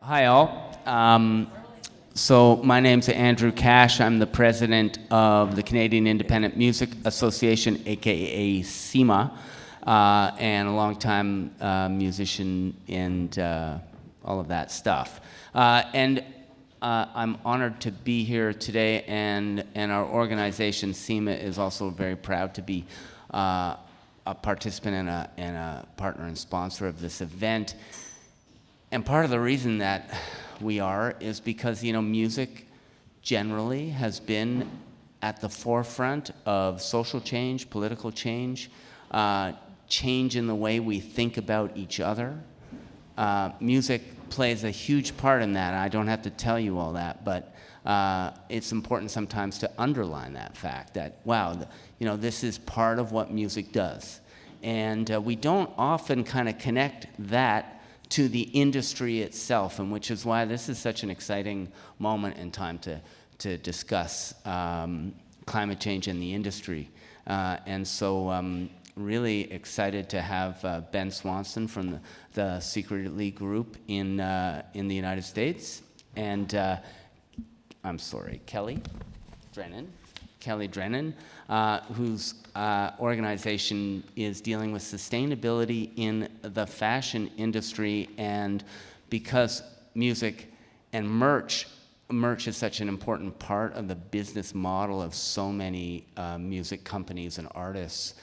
Hi, all. So my name's Andrew Cash. I'm the president of the Canadian Independent Music Association, aka CIMA, and a longtime musician and all of that stuff. I'm honored to be here today, and our organization, CIMA, is also very proud to be a participant and a partner and sponsor of this event. And part of the reason that we are is because, music generally has been at the forefront of social change, political change, change in the way we think about each other. Music plays a huge part in that. I don't have to tell you all that, but it's important sometimes to underline that fact that, wow, this is part of what music does. And we don't often kind of connect that to the industry itself, and which is why this is such an exciting moment in time to discuss climate change in the industry. And so really excited to have Ben Swanson from the Secret Elite Group in the United States, and Kelly Drennan, whose organization is dealing with sustainability in the fashion industry. And because music and merch is such an important part of the business model of so many music companies and artists,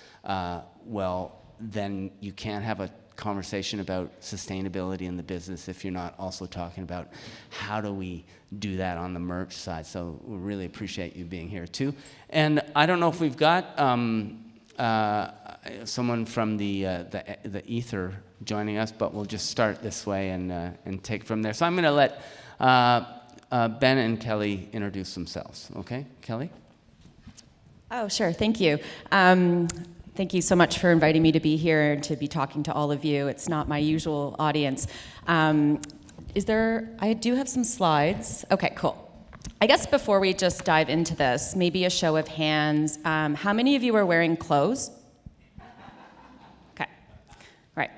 well, then you can't have a conversation about sustainability in the business if you're not also talking about how do we do that on the merch side. So we really appreciate you being here too. And I don't know if we've got someone from the ether joining us, but we'll just start this way and take from there. So I'm going to let Ben and Kelly introduce themselves. Okay, Kelly? Oh, sure. Thank you. Thank you so much for inviting me to be here and to be talking to all of you. It's not my usual audience. I do have some slides. Okay, cool. I guess before we just dive into this, maybe a show of hands. How many of you are wearing clothes? Okay, right.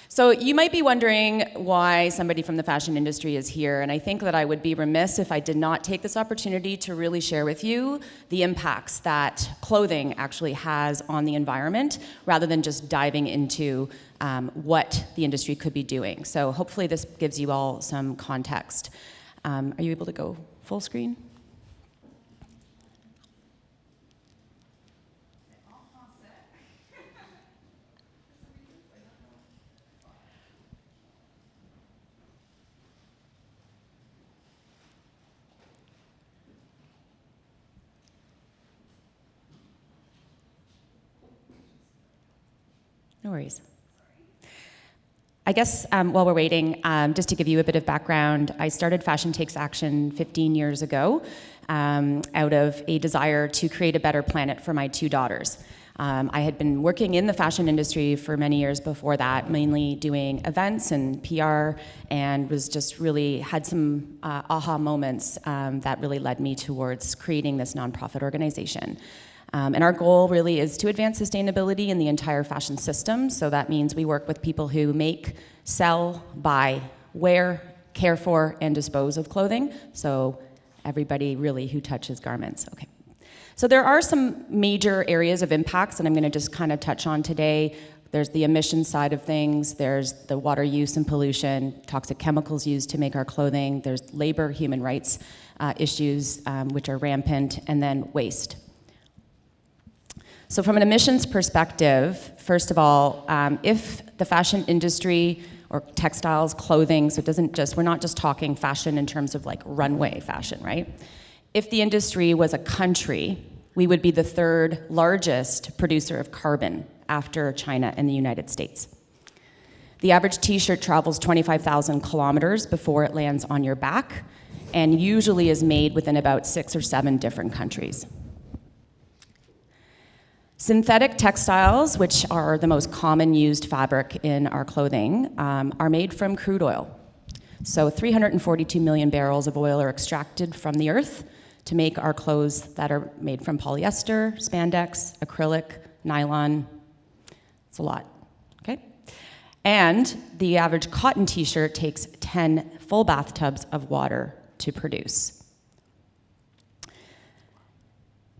So you might be wondering why somebody from the fashion industry is here, and I think that I would be remiss if I did not take this opportunity to really share with you the impacts that clothing actually has on the environment, rather than just diving into what the industry could be doing. So hopefully this gives you all some context. Are you able to go full screen? No worries. I guess while we're waiting, just to give you a bit of background, I started Fashion Takes Action 15 years ago out of a desire to create a better planet for my two daughters. I had been working in the fashion industry for many years before that, mainly doing events and PR, and was just really had some aha moments that really led me towards creating this nonprofit organization. And our goal really is to advance sustainability in the entire fashion system. So that means we work with people who make, sell, buy, wear, care for, and dispose of clothing. So everybody really who touches garments. Okay. So there are some major areas of impacts that I'm going to just kind of touch on today. There's the emission side of things. There's the water use and pollution, toxic chemicals used to make our clothing. There's labor, human rights issues, which are rampant, and then waste. So from an emissions perspective, first of all, if the fashion industry or textiles, clothing, so it doesn't just, we're not just talking fashion in terms of like runway fashion, right? If the industry was a country, we would be the third largest producer of carbon after China and the United States. The average t-shirt travels 25,000 kilometers before it lands on your back, and usually is made within about 6 or 7 different countries. Synthetic textiles, which are the most common used fabric in our clothing, are made from crude oil. So 342 million barrels of oil are extracted from the earth to make our clothes that are made from polyester, spandex, acrylic, nylon. It's a lot, okay? And the average cotton t-shirt takes 10 full bathtubs of water to produce.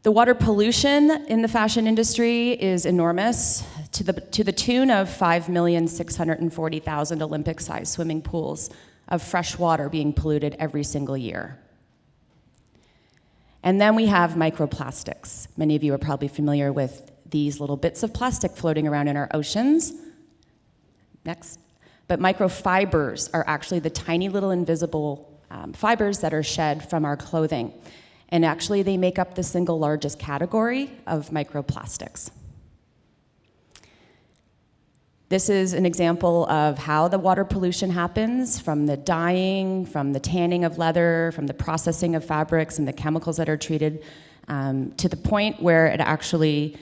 The water pollution in the fashion industry is enormous, to the tune of 5,640,000 Olympic-sized swimming pools of fresh water being polluted every single year. And then we have microplastics. Many of you are probably familiar with these little bits of plastic floating around in our oceans. Next. But microfibers are actually the tiny little invisible fibers that are shed from our clothing. And actually, they make up the single largest category of microplastics. This is an example of how the water pollution happens, from the dyeing, from the tanning of leather, from the processing of fabrics and the chemicals that are treated, to the point where it actually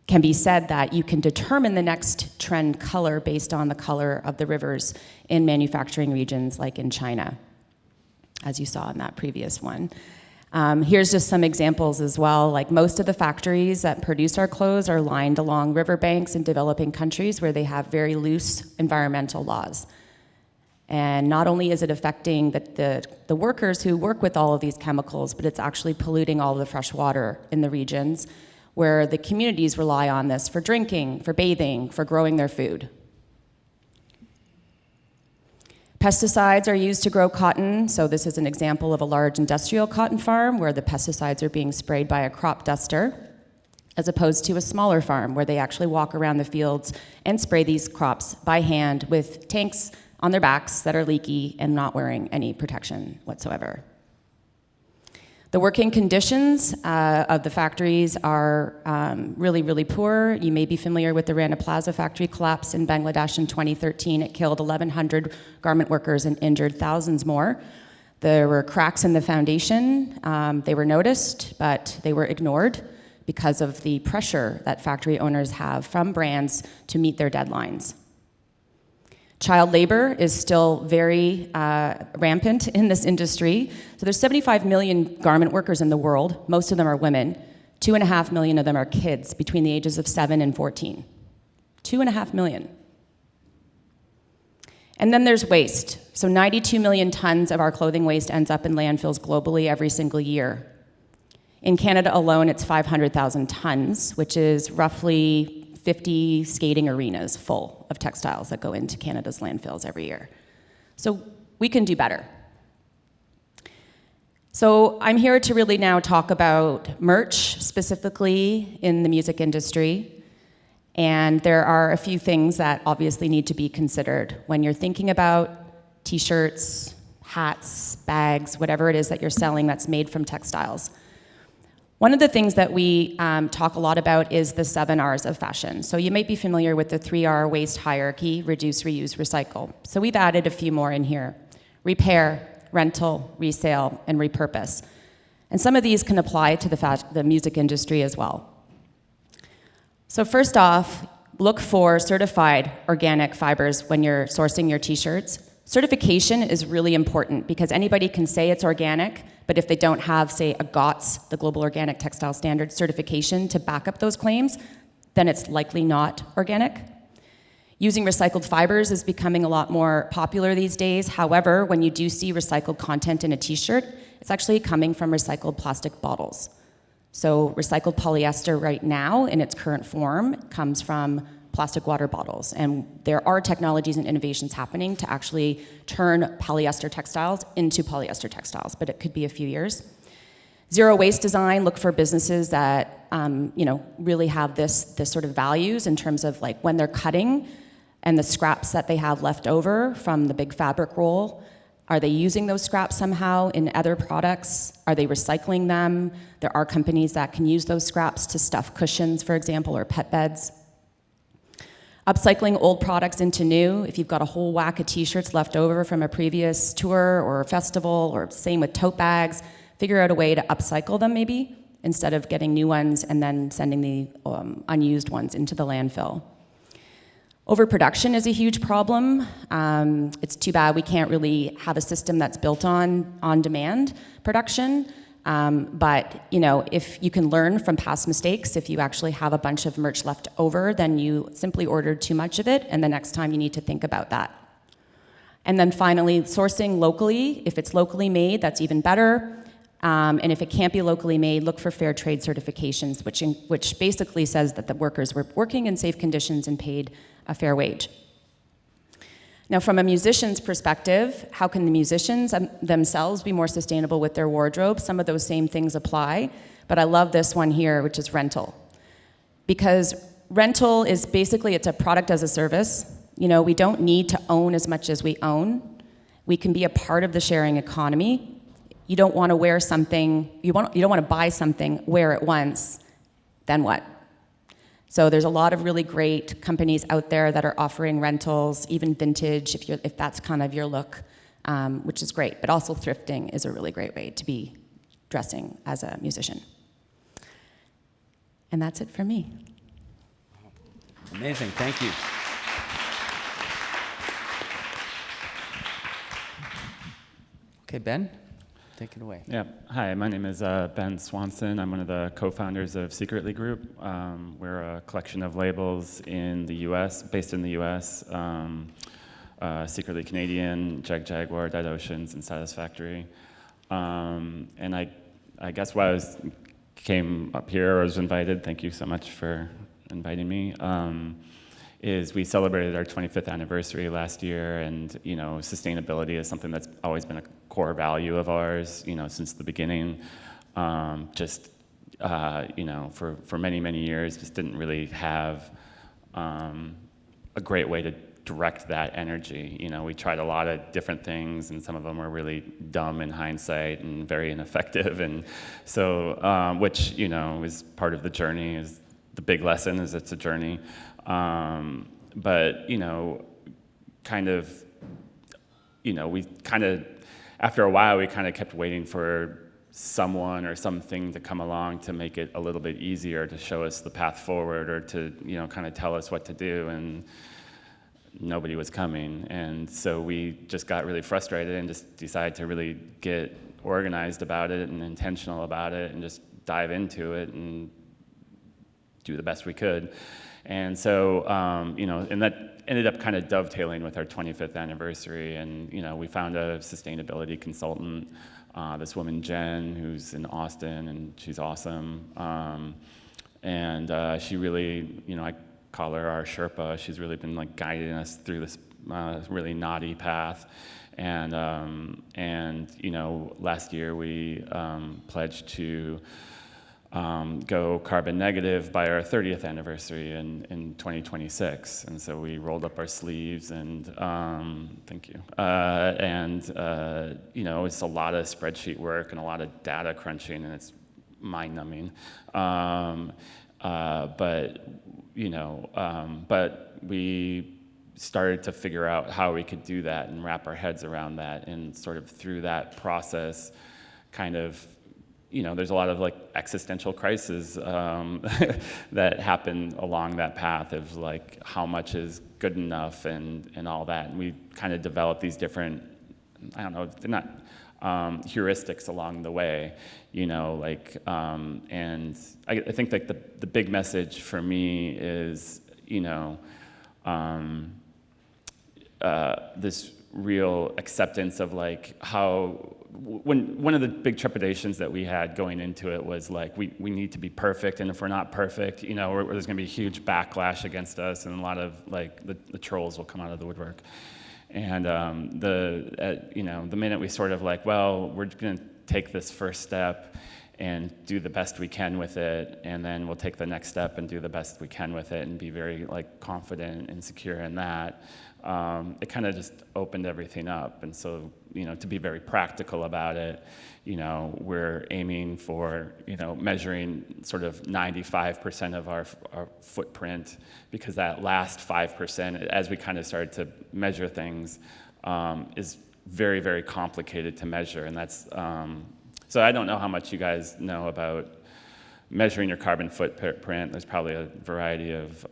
can be said that you can determine the next trend color based on the color of the rivers in manufacturing regions like in China, as you saw in that previous one. Here's just some examples as well. Like, most of the factories that produce our clothes are lined along riverbanks in developing countries where they have very loose environmental laws. And not only is it affecting the workers who work with all of these chemicals, but it's actually polluting all of the fresh water in the regions where the communities rely on this for drinking, for bathing, for growing their food. Pesticides are used to grow cotton, so this is an example of a large industrial cotton farm where the pesticides are being sprayed by a crop duster, as opposed to a smaller farm where they actually walk around the fields and spray these crops by hand with tanks on their backs that are leaky and not wearing any protection whatsoever. The working conditions of the factories are really, really poor. You may be familiar with the Rana Plaza factory collapse in Bangladesh in 2013. It killed 1,100 garment workers and injured thousands more. There were cracks in the foundation. They were noticed, but they were ignored because of the pressure that factory owners have from brands to meet their deadlines. Child labor is still very rampant in this industry. So there's 75 million garment workers in the world. Most of them are women. 2.5 million of them are kids between the ages of 7 and 14. 2.5 million. And then there's waste. So 92 million tons of our clothing waste ends up in landfills globally every single year. In Canada alone, it's 500,000 tons, which is roughly 50 skating arenas full of textiles that go into Canada's landfills every year. So we can do better. So I'm here to really now talk about merch, specifically in the music industry. And there are a few things that obviously need to be considered when you're thinking about t-shirts, hats, bags, whatever it is that you're selling that's made from textiles. One of the things that we talk a lot about is the 7 R's of fashion. So you might be familiar with the 3R waste hierarchy: reduce, reuse, recycle. So we've added a few more in here: repair, rental, resale, and repurpose. And some of these can apply to the music industry as well. So first off, look for certified organic fibers when you're sourcing your t-shirts. Certification is really important because anybody can say it's organic, but if they don't have, say, a GOTS, the Global Organic Textile Standard certification, to back up those claims, then it's likely not organic. Using recycled fibers is becoming a lot more popular these days. However, when you do see recycled content in a t-shirt, it's actually coming from recycled plastic bottles. So recycled polyester right now, in its current form, comes from plastic water bottles. And there are technologies and innovations happening to actually turn polyester textiles into polyester textiles, but it could be a few years. Zero waste design, look for businesses that really have this sort of values in terms of like when they're cutting and the scraps that they have left over from the big fabric roll. Are they using those scraps somehow in other products? Are they recycling them? There are companies that can use those scraps to stuff cushions, for example, or pet beds. Upcycling old products into new. If you've got a whole whack of t-shirts left over from a previous tour or festival, or same with tote bags, figure out a way to upcycle them maybe, instead of getting new ones and then sending the unused ones into the landfill. Overproduction is a huge problem. It's too bad we can't really have a system that's built on demand production. But if you can learn from past mistakes, if you actually have a bunch of merch left over, then you simply ordered too much of it, and the next time you need to think about that. And then finally, sourcing locally. If it's locally made, that's even better. And if it can't be locally made, look for fair trade certifications, which basically says that the workers were working in safe conditions and paid a fair wage. Now, from a musician's perspective, how can the musicians themselves be more sustainable with their wardrobe? Some of those same things apply, but I love this one here, which is rental. Because rental is basically, it's a product as a service. You know, we don't need to own as much as we own. We can be a part of the sharing economy. You don't want to wear something, you don't want to buy something, wear it once, then what? So there's a lot of really great companies out there that are offering rentals, even vintage, if that's kind of your look, which is great. But also thrifting is a really great way to be dressing as a musician. And that's it for me. Amazing, thank you. Okay, Ben, take it away. Yeah, hi, my name is Ben Swanson. I'm one of the co-founders of Secretly Group. We're a collection of labels in the US, based in the US, Secretly Canadian, Jaguar, Dead Oceans, and Satisfactory. And I guess why I came up here or was invited, thank you so much for inviting me, is we celebrated our 25th anniversary last year, and you know, sustainability is something that's always been a core value of ours, you know, since the beginning. You know, for many years, just didn't really have a great way to direct that energy. You know, we tried a lot of different things, and some of them were really dumb in hindsight and very ineffective. And so, which, you know, is part of the journey. Is the big lesson is it's a journey. But, you know, kind of, you know, we kind of, after a while, we kind of kept waiting for someone or something to come along to make it a little bit easier, to show us the path forward, or to, you know, kind of tell us what to do, and nobody was coming. And so we just got really frustrated and just decided to really get organized about it and intentional about it and just dive into it and do the best we could. And so, you know, and that ended up kind of dovetailing with our 25th anniversary. And, you know, we found a sustainability consultant, this woman, Jen, who's in Austin, and she's awesome. And she really, you know, I call her our Sherpa. She's really been like guiding us through this really knotty path. And you know, last year we pledged to go carbon negative by our 30th anniversary in 2026. And so we rolled up our sleeves, and thank you. You know, it's a lot of spreadsheet work and a lot of data crunching, and it's mind-numbing. But you know, but we started to figure out how we could do that and wrap our heads around that, and sort of through that process, kind of, you know, there's a lot of like existential crises that happen along that path of like how much is good enough and all that. And we kind of developed these different, I don't know, they're not heuristics along the way, you know, like, and I think like the big message for me is, you know, this real acceptance of like how, when one of the big trepidations that we had going into it was like, we need to be perfect, and if we're not perfect, you know, there's gonna be a huge backlash against us, and a lot of like the trolls will come out of the woodwork. And you know, the minute we sort of like, well, we're gonna take this first step and do the best we can with it, and then we'll take the next step and do the best we can with it, and be very like confident and secure in that, it kind of just opened everything up. And so, you know, to be very practical about it, you know, we're aiming for, you know, measuring sort of 95% of our footprint, because that last 5%, as we kind of started to measure things, is very, very complicated to measure. And that's, so I don't know how much you guys know about measuring your carbon footprint. There's probably a variety of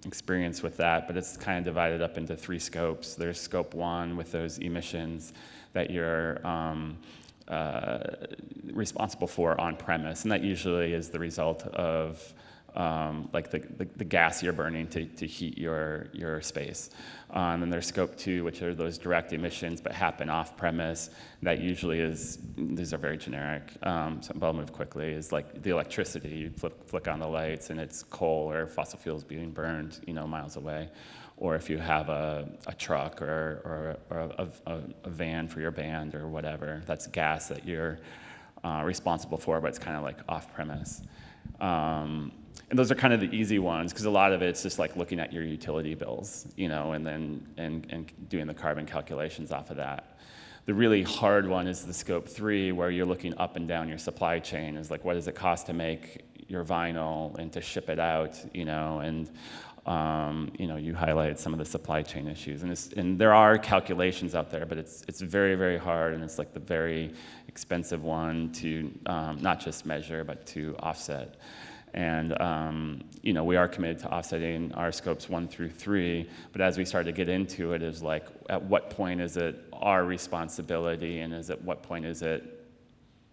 experience with that, but it's kind of divided up into 3 scopes. There's scope 1 with those emissions that you're responsible for on premise, and that usually is the result of like the gas you're burning to heat your space. And then there's scope 2, which are those direct emissions but happen off premise. That usually these are very generic, so I'll move quickly, is like the electricity. You flick on the lights and it's coal or fossil fuels being burned, miles away. Or if you have a truck or a van for your band or whatever, that's gas that you're responsible for, but it's kind of like off premise. And those are kind of the easy ones, because a lot of it's just like looking at your utility bills, and then and doing the carbon calculations off of that. The really hard one is the scope 3, where you're looking up and down your supply chain. Is like, what does it cost to make your vinyl and to ship it out, and you highlighted some of the supply chain issues, and there are calculations out there, but it's very, very hard, and it's like the very expensive one to not just measure but to offset. And we are committed to offsetting our scopes 1 through 3, but as we start to get into it, is like, at what point is it our responsibility, and at what point is it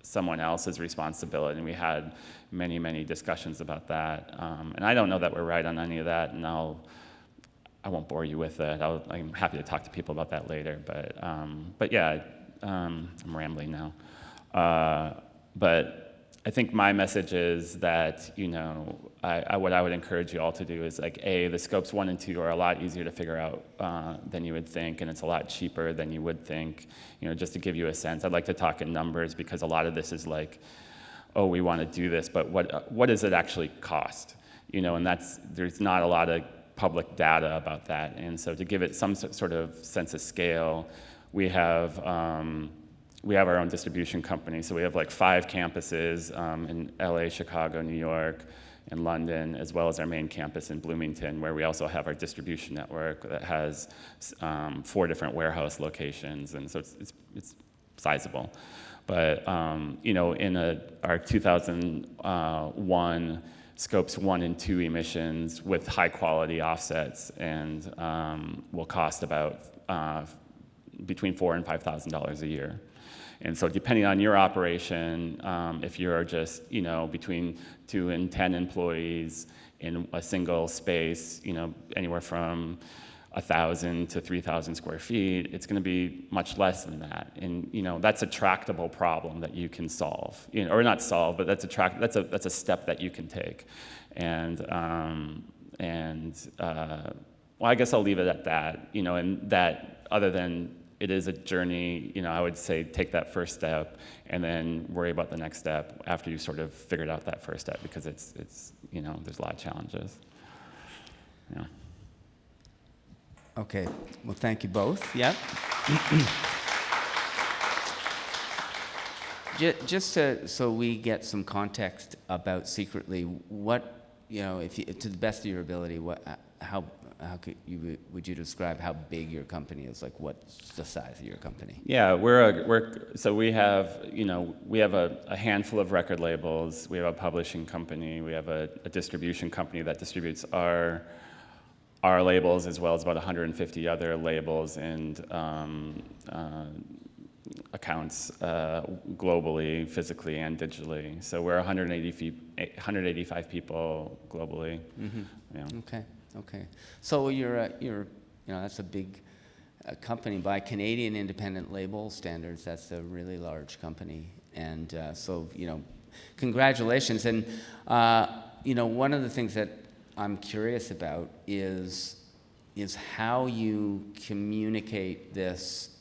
someone else's responsibility? And we had many, many discussions about that. And I don't know that we're right on any of that, and I won't bore you with it. I'm happy to talk to people about that later. But yeah, I'm rambling now. But I think my message is that, what I would encourage you all to do is, like, the scopes 1 and 2 are a lot easier to figure out than you would think, and it's a lot cheaper than you would think. Just to give you a sense, I'd like to talk in numbers, because a lot of this is like, oh, we want to do this, but what does it actually cost? And there's not a lot of public data about that. And so to give it some sort of sense of scale, we have our own distribution company. So we have like 5 campuses in LA, Chicago, New York, and London, as well as our main campus in Bloomington, where we also have our distribution network that has 4 different warehouse locations, and so it's sizable. But in our 2001 scopes 1 and 2 emissions with high quality offsets, and will cost about between $4,000 and $5,000 a year. And so depending on your operation, if you're just, between 2 and 10 employees in a single space, anywhere from 1,000 to 3,000 square feet, it's going to be much less than that. And, that's a tractable problem that you can solve, or not solve, but that's a step that you can take. And well, I guess I'll leave it at that, and that, other than it is a journey, I would say take that first step and then worry about the next step after you sort of figured out that first step, because it's there's a lot of challenges. Yeah. Okay, well, thank you both. Yeah. Just so we get some context about Secretly, what, if you, to the best of your ability, how would you describe how big your company is? Like, what's the size of your company? Yeah, we have a handful of record labels. We have a publishing company. We have a distribution company that distributes our labels, as well as about 150 other labels and accounts globally, physically and digitally. So we're 185 people globally. Mm-hmm. Yeah. Okay. So that's a big company by Canadian independent label standards. That's a really large company, and so congratulations. And one of the things that I'm curious about is how you communicate this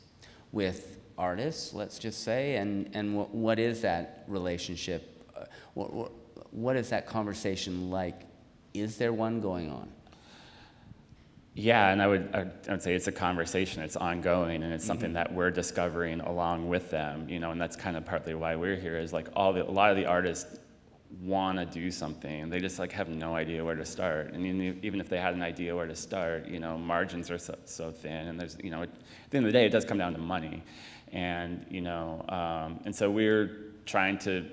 with artists, let's just say, and what is that relationship? What is that conversation like? Is there one going on? Yeah, and I would say it's a conversation. It's ongoing, and it's something that we're discovering along with them. And that's kind of partly why we're here. Is like a lot of the artists want to do something, and they just like have no idea where to start. And even if they had an idea where to start, margins are so thin, and there's at the end of the day, it does come down to money, and and so we're trying to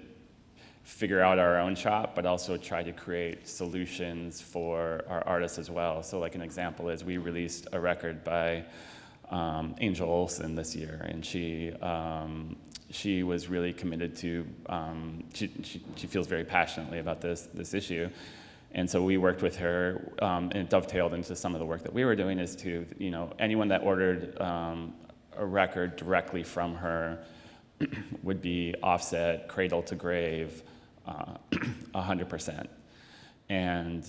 figure out our own shop, but also try to create solutions for our artists as well. So like an example is we released a record by Angel Olsen this year, and she was really committed to, she feels very passionately about this issue, And so we worked with her, and it dovetailed into some of the work that we were doing, is to, anyone that ordered a record directly from her would be offset, cradle to grave, 100%. And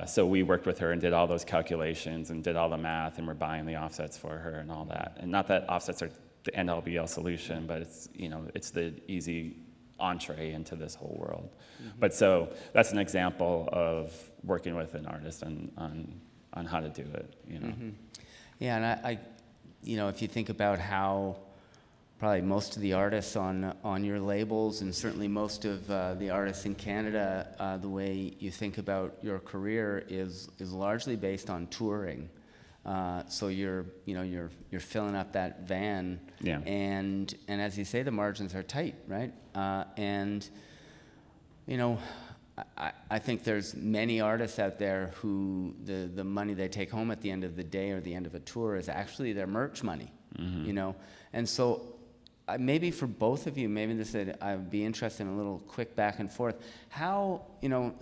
so we worked with her and did all those calculations and did all the math, and we're buying the offsets for her and all that. And not that offsets are the end-all be-all solution, but it's, it's the easy entree into this whole world. Mm-hmm. But so that's an example of working with an artist on how to do it, Mm-hmm. Yeah, and I if you think about how probably most of the artists on your labels, and certainly most of the artists in Canada, the way you think about your career is largely based on touring. So you're filling up that van, yeah. and as you say, the margins are tight, right? And I think there's many artists out there who the money they take home at the end of the day or the end of a tour is actually their merch money, mm-hmm. And so maybe for both of you, maybe I'd be interested in a little quick back and forth. How,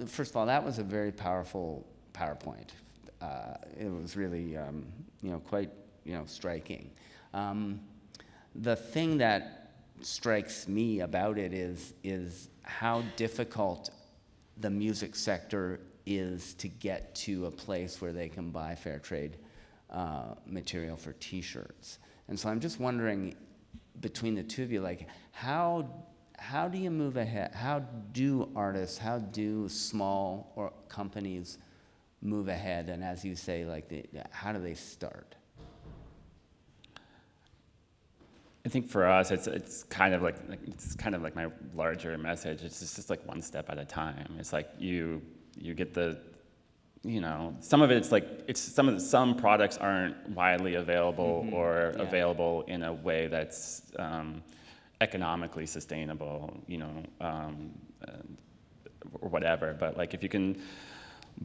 first of all, that was a very powerful PowerPoint. It was really, quite, striking. The thing that strikes me about it is how difficult the music sector is to get to a place where they can buy fair trade material for T-shirts. And so I'm just wondering, between the two of you, like, how do you move ahead? How do artists, how do small or companies move ahead? And as you say, like, how do they start? I think for us, it's kind of like my larger message. It's just like one step at a time. It's like you get the, some of it's like some products aren't widely available mm-hmm. or yeah. available in a way that's economically sustainable, or whatever. But like if you can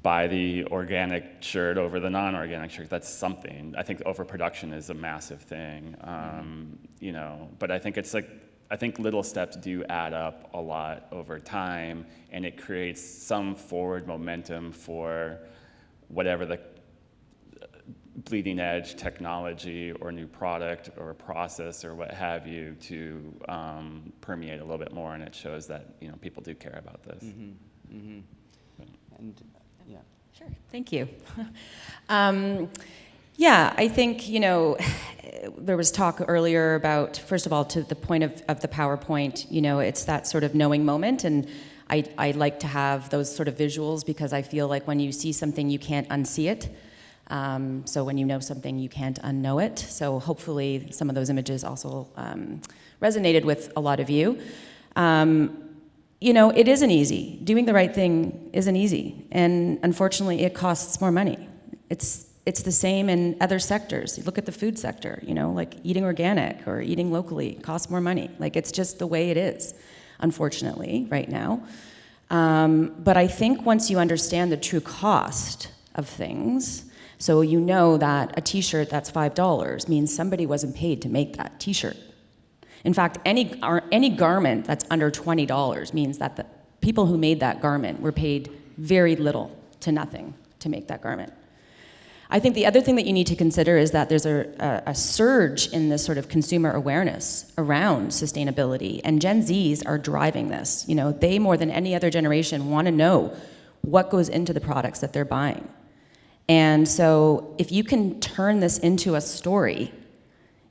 buy the organic shirt over the non-organic shirt, that's something. I think overproduction is a massive thing, but I think little steps do add up a lot over time, and it creates some forward momentum for whatever the bleeding edge technology or new product or process or what have you to permeate a little bit more, and it shows that people do care about this. Mm-hmm. Mm-hmm. And yeah. Sure, thank you. Yeah, I think, there was talk earlier about, first of all, to the point of the PowerPoint, it's that sort of knowing moment, and I like to have those sort of visuals because I feel like when you see something, you can't unsee it. So when you know something, you can't unknow it. So hopefully some of those images also resonated with a lot of you. It isn't easy. Doing the right thing isn't easy. And unfortunately, it costs more money. It's the same in other sectors. You look at the food sector, like eating organic or eating locally costs more money. Like, it's just the way it is, unfortunately, right now. But I think once you understand the true cost of things, so you know that a t-shirt that's $5 means somebody wasn't paid to make that t-shirt. In fact, any garment that's under $20 means that the people who made that garment were paid very little to nothing to make that garment. I think the other thing that you need to consider is that there's a surge in this sort of consumer awareness around sustainability, and Gen Zs are driving this. They, more than any other generation, want to know what goes into the products that they're buying. And so if you can turn this into a story,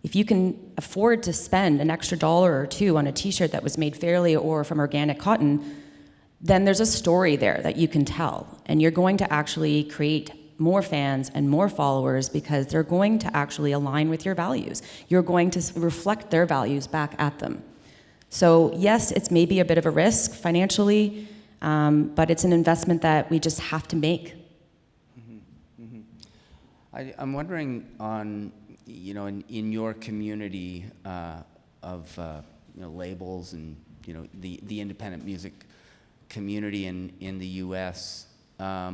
if you can afford to spend an extra $1 or $2 on a t-shirt that was made fairly or from organic cotton, then there's a story there that you can tell. And you're going to actually create more fans and more followers because they're going to actually align with your values. You're going to reflect their values back at them. So yes, it's maybe a bit of a risk financially, but it's an investment that we just have to make. Mm-hmm. Mm-hmm. I'm wondering on, in your community of labels and the independent music community in the U.S. Are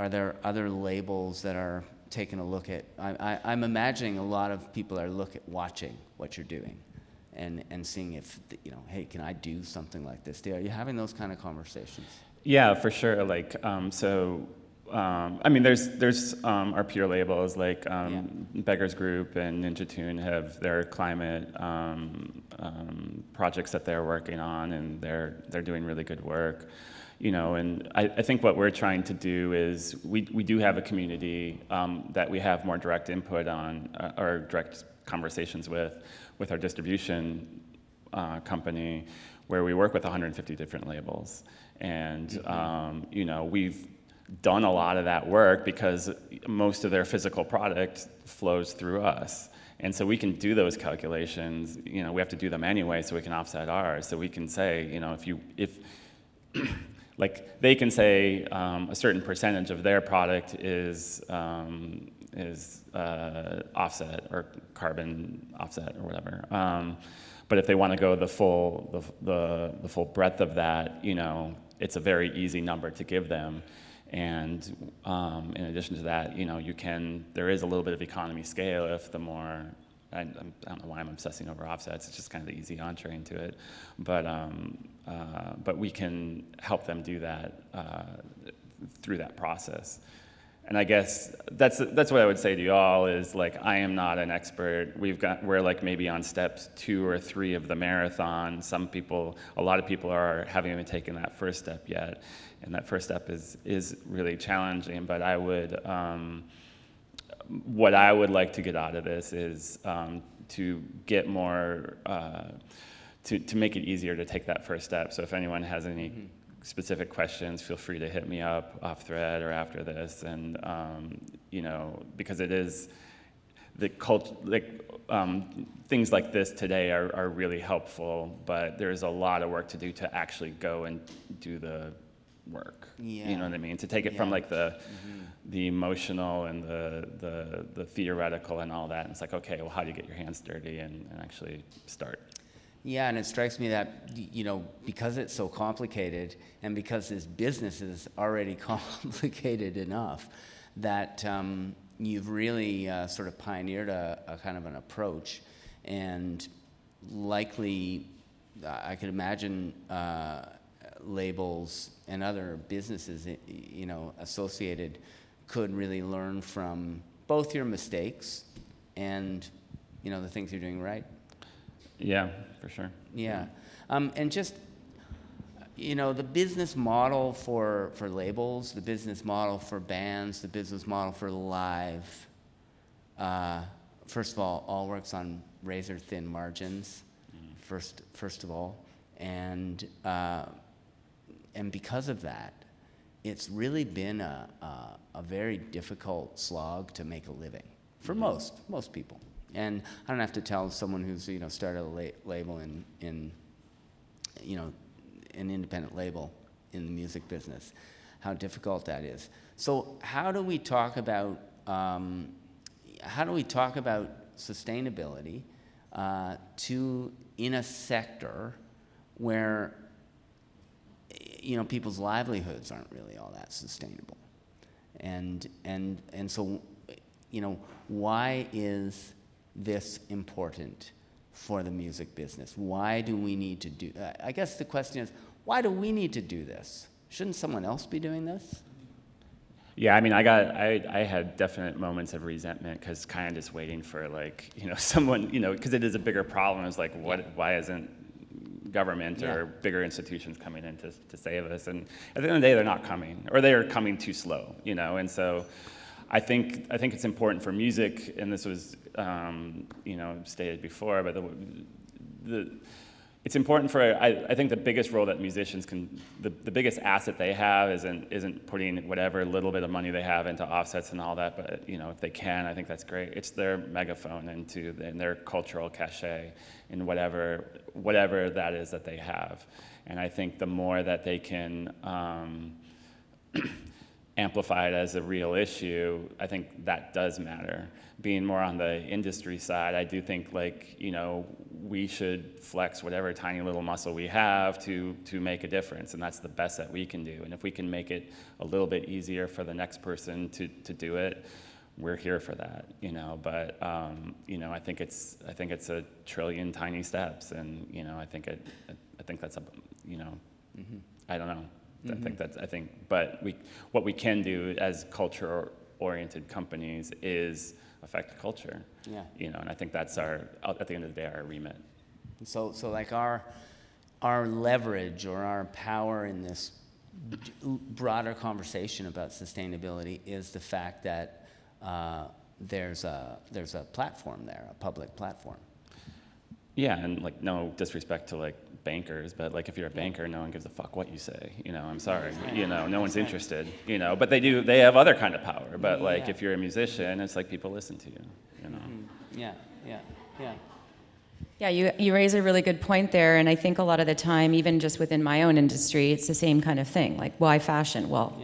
there other labels that are taking a look at? I'm imagining a lot of people are watching what you're doing, and seeing if, hey, can I do something like this? Are you having those kind of conversations? Yeah, for sure. Like, I mean, there's our peer labels like Beggars Group and Ninja Tune have their climate projects that they're working on, and they're doing really good work. And I think what we're trying to do is we do have a community that we have more direct input on, or direct conversations with our distribution company, where we work with 150 different labels. And, we've done a lot of that work because most of their physical product flows through us. And so we can do those calculations. We have to do them anyway so we can offset ours. So we can say, if like they can say a certain percentage of their product is offset or carbon offset or whatever. But if they want to go the full breadth of that, it's a very easy number to give them. And in addition to that, there is a little bit of economy scale if the more, I don't know why I'm obsessing over offsets, it's just kind of the easy entree into it. But we can help them do that through that process. And I guess that's what I would say to y'all is, like, I am not an expert. We're like maybe on steps 2 or 3 of the marathon. A lot of people haven't even taken that first step yet. And that first step is really challenging. But what I would like to get out of this is to get more, to make it easier to take that first step. So if anyone has any specific questions, feel free to hit me up off thread or after this. And, because it is the culture, things like this today are really helpful, but there's a lot of work to do to actually go and do the work. Yeah. You know what I mean? To take it from like the emotional and the theoretical and all that. And it's like, okay, well, how do you get your hands dirty and actually start? Yeah, and it strikes me that, because it's so complicated and because this business is already complicated enough, that you've really sort of pioneered a kind of an approach. And likely, I could imagine labels and other businesses, associated could really learn from both your mistakes and, the things you're doing right. Yeah, for sure. Yeah. And just, the business model for labels, the business model for bands, the business model for live, first of all works on razor thin margins, first of all. And because of that, it's really been a very difficult slog to make a living for most people. And I don't have to tell someone who's started a label in an independent label in the music business how difficult that is. So how do we talk about sustainability in a sector where people's livelihoods aren't really all that sustainable, and so why is this important for the music business? Why do we need to do that? I guess the question is, why do we need to do this? Shouldn't someone else be doing this? Yeah, I mean, I had definite moments of resentment because kind of just waiting for someone, because it is a bigger problem. It's like, why isn't government or bigger institutions coming in to save us? And at the end of the day, they're not coming, or they are coming too slow, and so I think it's important for music, and this was stated before, but it's important for, I think the biggest role that musicians can, the biggest asset they have isn't putting whatever little bit of money they have into offsets and all that, but if they can, I think that's great. It's their megaphone and their cultural cachet in whatever that is that they have. And I think the more that they can amplify it as a real issue, I think that does matter. Being more on the industry side, I do think we should flex whatever tiny little muscle we have to make a difference, and that's the best that we can do. And if we can make it a little bit easier for the next person to do it, we're here for that, you know. But you know, I think it's a trillion tiny steps, and you know, I think that's a, you know, I don't know. But what we can do as culture-oriented companies is affect culture. Yeah. You know, and I think that's at the end of the day, our remit. So like our leverage or our power in this broader conversation about sustainability is the fact that there's a platform there, a public platform. Yeah, and like no disrespect to like bankers, but like if you're a banker, no one gives a fuck what you say. You know, I'm sorry. You know, no one's interested. You know, but they have other kind of power. But like if you're a musician, it's like people listen to you. You know. Yeah. Yeah, you raise a really good point there, and I think a lot of the time, even just within my own industry, it's the same kind of thing. Like, why fashion? Well,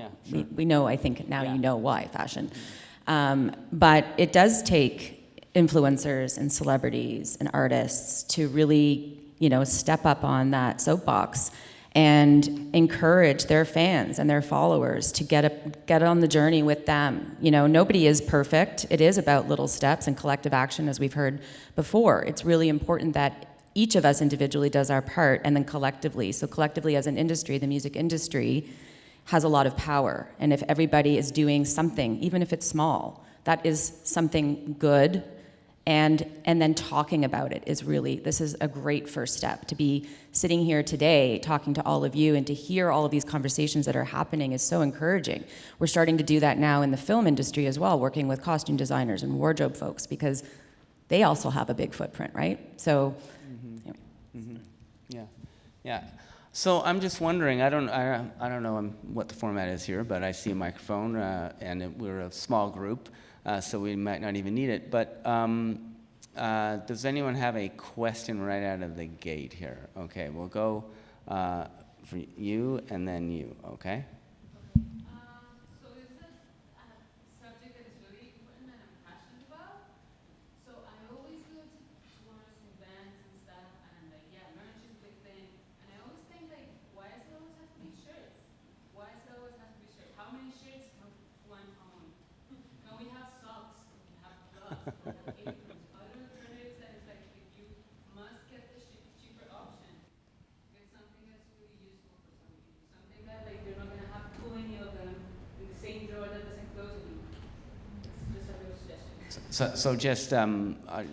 we know, I think now you know why fashion. But it does take influencers and celebrities and artists to really, you know, step up on that soapbox and encourage their fans and their followers to get on the journey with them. You know, nobody is perfect. It is about little steps and collective action, as we've heard before. It's really important that each of us individually does our part, and then collectively. So collectively as an industry, the music industry has a lot of power. And if everybody is doing something, even if it's small, that is something good. And then talking about it is really, this is a great first step. To be sitting here today talking to all of you and to hear all of these conversations that are happening is so encouraging. We're starting to do that now in the film industry as well, working with costume designers and wardrobe folks, because they also have a big footprint, right? So, Yeah. So I'm just wondering, I don't know what the format is here, but I see a microphone, and we're a small group. So we might not even need it. But does anyone have a question right out of the gate here? Okay, we'll go for you and then you, okay? So it's a subject that is really important and I'm passionate about. So I always go to tours, events and stuff, and I'm like, yeah, merch is a big thing. And I always think, like, why does it always have to be shirts? Why does it always have to be shirts? How many shirts can one own? Can we have socks? We can have gloves. We have aprons. Other alternatives that is like, if you must get the cheaper option, get something that's really useful for some people. Something that like you're not gonna have too many of them in the same drawer that doesn't close anymore. It's just a real suggestion. So just,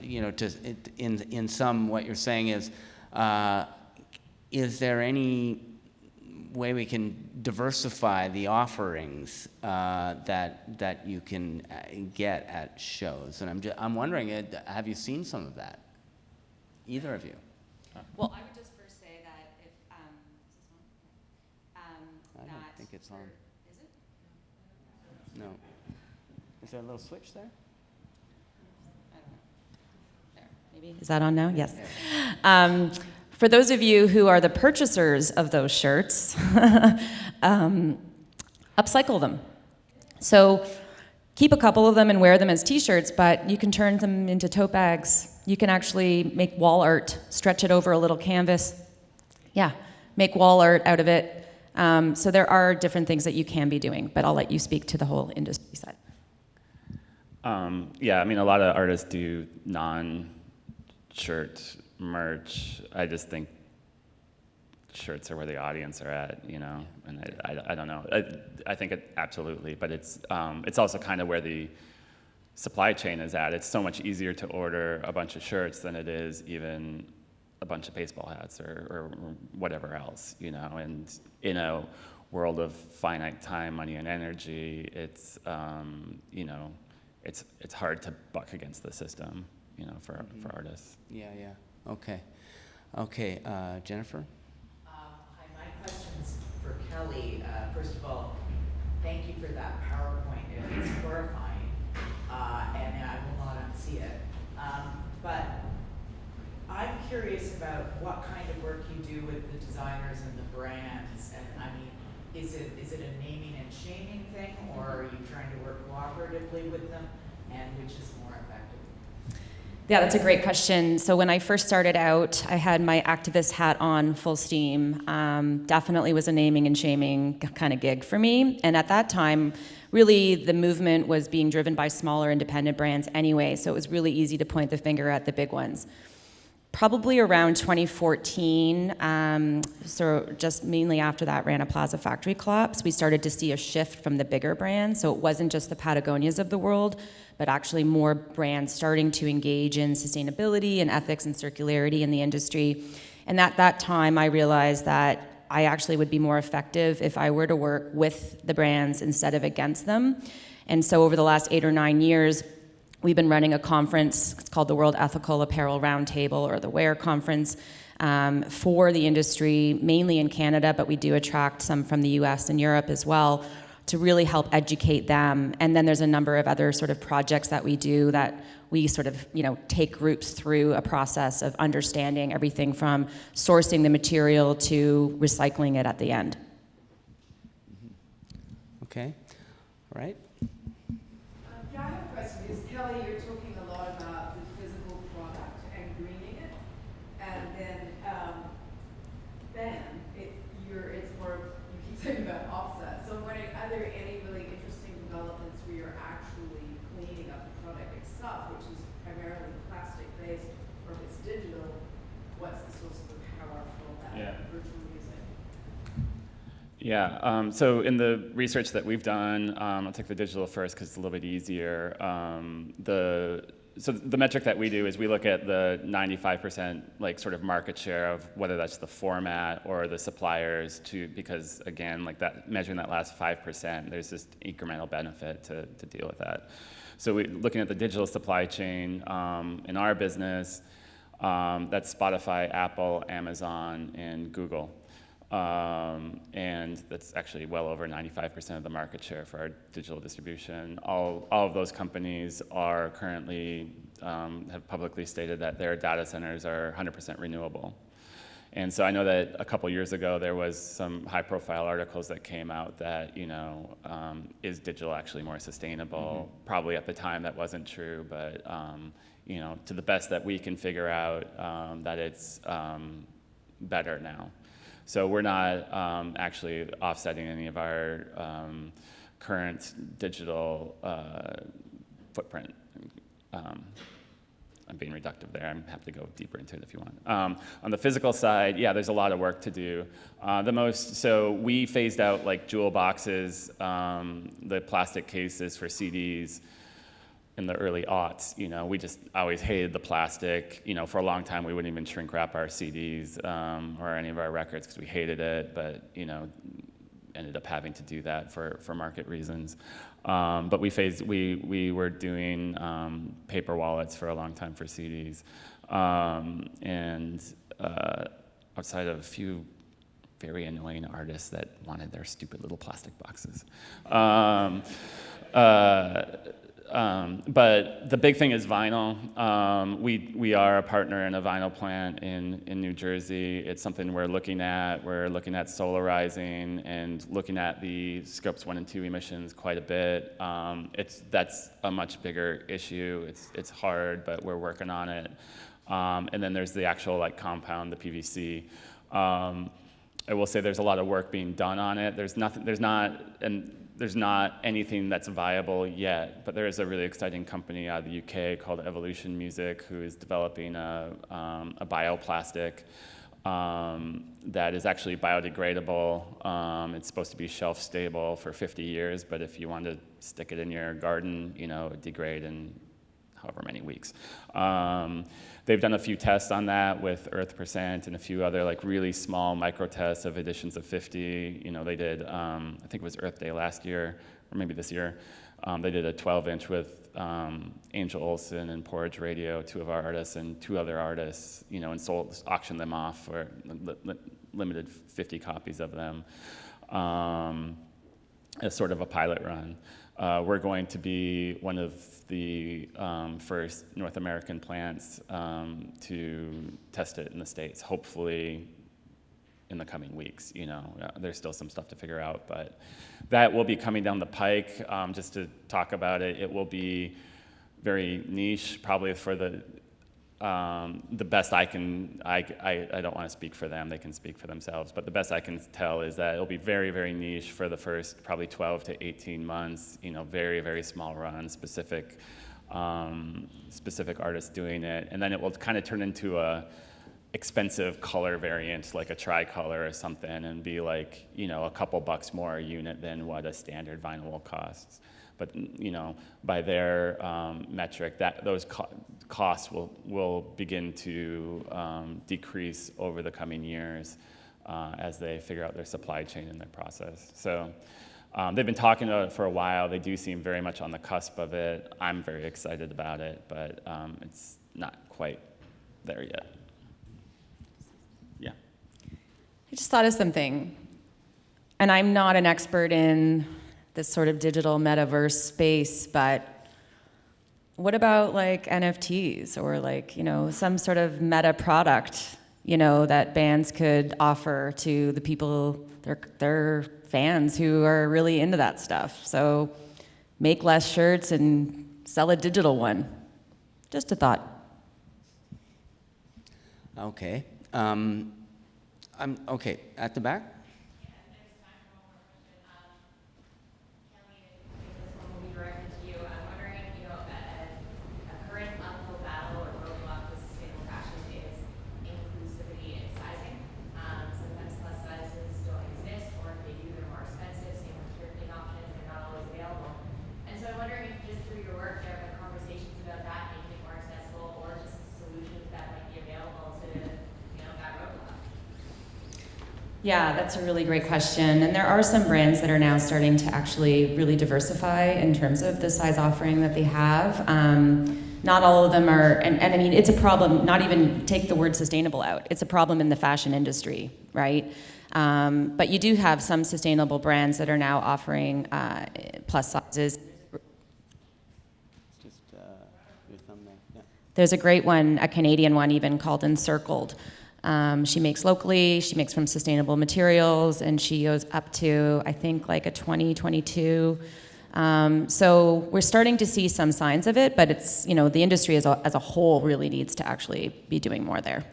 you know, in sum, what you're saying is there any way we can diversify the offerings that you can get at shows? And I'm wondering, have you seen some of that? Either of you? well, I would just first say that if, is this one? I don't think it's on. Is it? No. Is there a little switch there? I don't know. There, maybe. Is that on now? Yes. For those of you who are the purchasers of those shirts, upcycle them. So keep a couple of them and wear them as t-shirts, but you can turn them into tote bags. You can actually make wall art, stretch it over a little canvas. Yeah, make wall art out of it. So there are different things that you can be doing, but I'll let you speak to the whole industry side. Yeah, I mean, a lot of artists do non-shirt merch. I just think shirts are where the audience are at, you know, and I don't know. I think it absolutely, but it's also kind of where the supply chain is at. It's so much easier to order a bunch of shirts than it is even a bunch of baseball hats or whatever else, you know, and in a world of finite time, money, and energy, it's, you know, it's hard to buck against the system, you know, for artists. Yeah. Okay, Jennifer? Hi, my question's for Kelly. First of all, thank you for that PowerPoint. It was horrifying, and I will not unsee it. But I'm curious about what kind of work you do with the designers and the brands. And I mean, is it a naming and shaming thing, or are you trying to work cooperatively with them? And which is more effective? Yeah, that's a great question. So when I first started out, I had my activist hat on full steam. Definitely was a naming and shaming kind of gig for me. And at that time, really the movement was being driven by smaller independent brands anyway, so it was really easy to point the finger at the big ones. Probably around 2014, so just mainly after that Rana Plaza factory collapse, we started to see a shift from the bigger brands. So it wasn't just the Patagonias of the world, but actually more brands starting to engage in sustainability and ethics and circularity in the industry. And at that time, I realized that I actually would be more effective if I were to work with the brands instead of against them. And so over the last 8 or 9 years, we've been running a conference. It's called the World Ethical Apparel Roundtable, or the WEAR Conference, for the industry, mainly in Canada, but we do attract some from the US and Europe as well, to really help educate them. And then there's a number of other sort of projects that we do that we sort of, take groups through a process of understanding everything from sourcing the material to recycling it at the end. Okay, all right. Yeah, I have a question. Kelly, you're talking a lot about the physical product and greening it, and then it's more, you keep talking about offset. So I'm wondering, are there any really interesting developments where you're actually cleaning up the product itself, which is primarily plastic-based, or if it's digital, what's the source of the power from that virtual music? Yeah, so in the research that we've done, I'll take the digital first because it's a little bit easier. So the metric that we do is we look at the 95% like sort of market share of whether that's the format or the suppliers because again, like that measuring that last 5%, there's just incremental benefit to deal with that. So looking at the digital supply chain in our business, that's Spotify, Apple, Amazon, and Google. And that's actually well over 95% of the market share for our digital distribution. All of those companies are currently, have publicly stated that their data centers are 100% renewable. And so I know that a couple years ago there was some high-profile articles that came out that, is digital actually more sustainable? Mm-hmm. Probably at the time that wasn't true, but, to the best that we can figure out, that it's better now. So we're not actually offsetting any of our current digital footprint. I'm being reductive there. I'm happy to go deeper into it if you want. On the physical side, yeah, there's a lot of work to do. So we phased out like jewel boxes, the plastic cases for CDs in the early aughts. We just always hated the plastic. For a long time we wouldn't even shrink wrap our CDs or any of our records because we hated it, but ended up having to do that for market reasons. But we were doing paper wallets for a long time for CDs. And outside of a few very annoying artists that wanted their stupid little plastic boxes. But the big thing is vinyl. We are a partner in a vinyl plant in New Jersey. It's something we're looking at. We're looking at solarizing and looking at the scopes 1 and 2 emissions quite a bit. That's a much bigger issue. It's hard, but we're working on it. And then there's the actual compound, the PVC. I will say there's a lot of work being done on it. There's not anything that's viable yet, but there is a really exciting company out of the UK called Evolution Music who is developing a bioplastic that is actually biodegradable. It's supposed to be shelf stable for 50 years, but if you want to stick it in your garden, it would degrade in however many weeks. They've done a few tests on that with Earth% and a few other really small micro tests of editions of 50. They did, I think it was Earth Day last year, or maybe this year. They did a 12-inch with Angel Olsen and Porridge Radio, 2 of our artists, and 2 other artists, and auctioned them off for limited 50 copies of them as sort of a pilot run. We're going to be one of the first North American plants to test it in the States, hopefully in the coming weeks. There's still some stuff to figure out, but that will be coming down the pike. Just to talk about it, it will be very niche, probably for the the best I can, I don't want to speak for them, they can speak for themselves, but the best I can tell is that it'll be very, very niche for the first probably 12 to 18 months, very, very small runs, specific artists doing it, and then it will kind of turn into a expensive color variant, like a tricolor or something, and be like, a couple bucks more a unit than what a standard vinyl costs. But by their metric, those costs will begin to decrease over the coming years as they figure out their supply chain and their process. So they've been talking about it for a while. They do seem very much on the cusp of it. I'm very excited about it, but it's not quite there yet. Yeah. I just thought of something, and I'm not an expert in this sort of digital metaverse space, but what about like NFTs or like, some sort of meta product, that bands could offer to the people, their fans who are really into that stuff. So make less shirts and sell a digital one. Just a thought. Okay. Okay, at the back? Yeah, that's a really great question. And there are some brands that are now starting to actually really diversify in terms of the size offering that they have. Not all of them are, and I mean, it's a problem, not even take the word sustainable out. It's a problem in the fashion industry, right? But you do have some sustainable brands that are now offering plus sizes. Just your thumb there. Yeah. There's a great one, a Canadian one even, called Encircled. She makes locally, she makes from sustainable materials, and she goes up to, I think, like a 2022. So we're starting to see some signs of it, but it's, the industry as a whole really needs to actually be doing more there.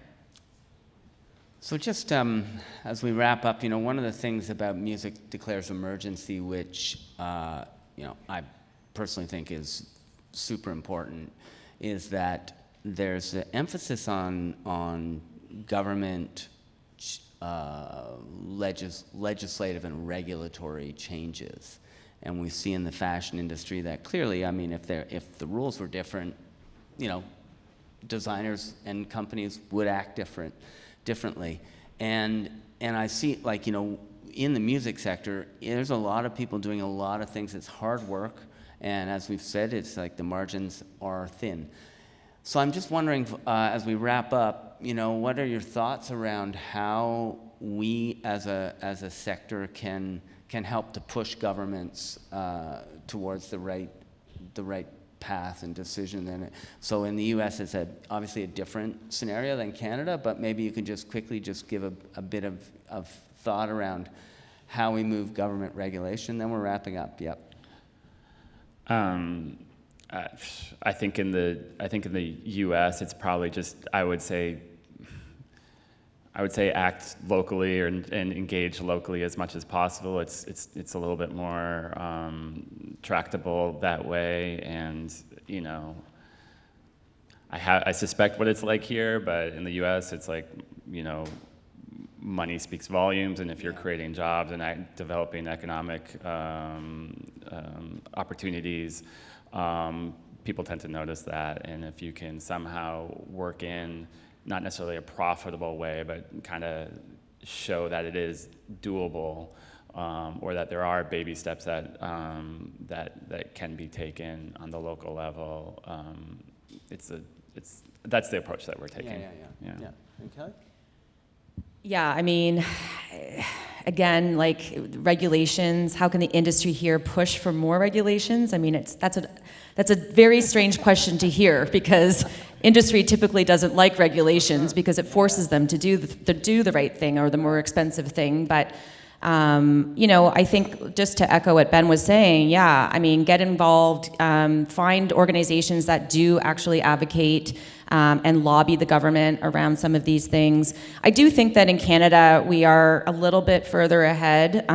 So just as we wrap up, one of the things about Music Declares Emergency, which, I personally think is super important, is that there's an emphasis on government legislative and regulatory changes. And we see in the fashion industry that clearly, if the rules were different, designers and companies would act differently. And I see, in the music sector, there's a lot of people doing a lot of things. It's hard work, and as we've said, it's like the margins are thin. So I'm just wondering, as we wrap up, what are your thoughts around how we, as a sector, can help to push governments towards the right path and decision? And so in the U.S., it's obviously a different scenario than Canada, but maybe you can just quickly give a bit of thought around how we move government regulation. Then we're wrapping up. Yep. I think in the U.S. it's probably just I would say act locally and engage locally as much as possible. It's a little bit more tractable that way, and I suspect what it's like here, but in the U.S. it's like money speaks volumes, and if you're creating jobs and developing economic opportunities. People tend to notice that, and if you can somehow work in, not necessarily a profitable way, but kind of show that it is doable, or that there are baby steps that can be taken on the local level, that's the approach that we're taking. Yeah. And Kelly? Yeah, again, regulations, how can the industry here push for more regulations? That's a very strange question to hear, because industry typically doesn't like regulations because it forces them to do the right thing or the more expensive thing. But I think just to echo what Ben was saying, get involved, find organizations that do actually advocate and lobby the government around some of these things. I do think that in Canada, we are a little bit further ahead,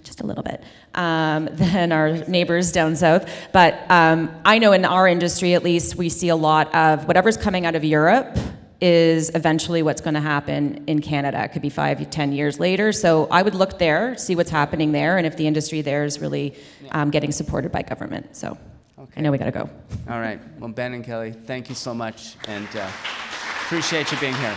just a little bit, than our neighbors down south. But I know in our industry, at least, we see a lot of whatever's coming out of Europe is eventually what's going to happen in Canada. It could be 5, 10 years later. So I would look there, see what's happening there, and if the industry there is really getting supported by government. So I know we got to go. All right. Well, Ben and Kelly, thank you so much, and appreciate you being here.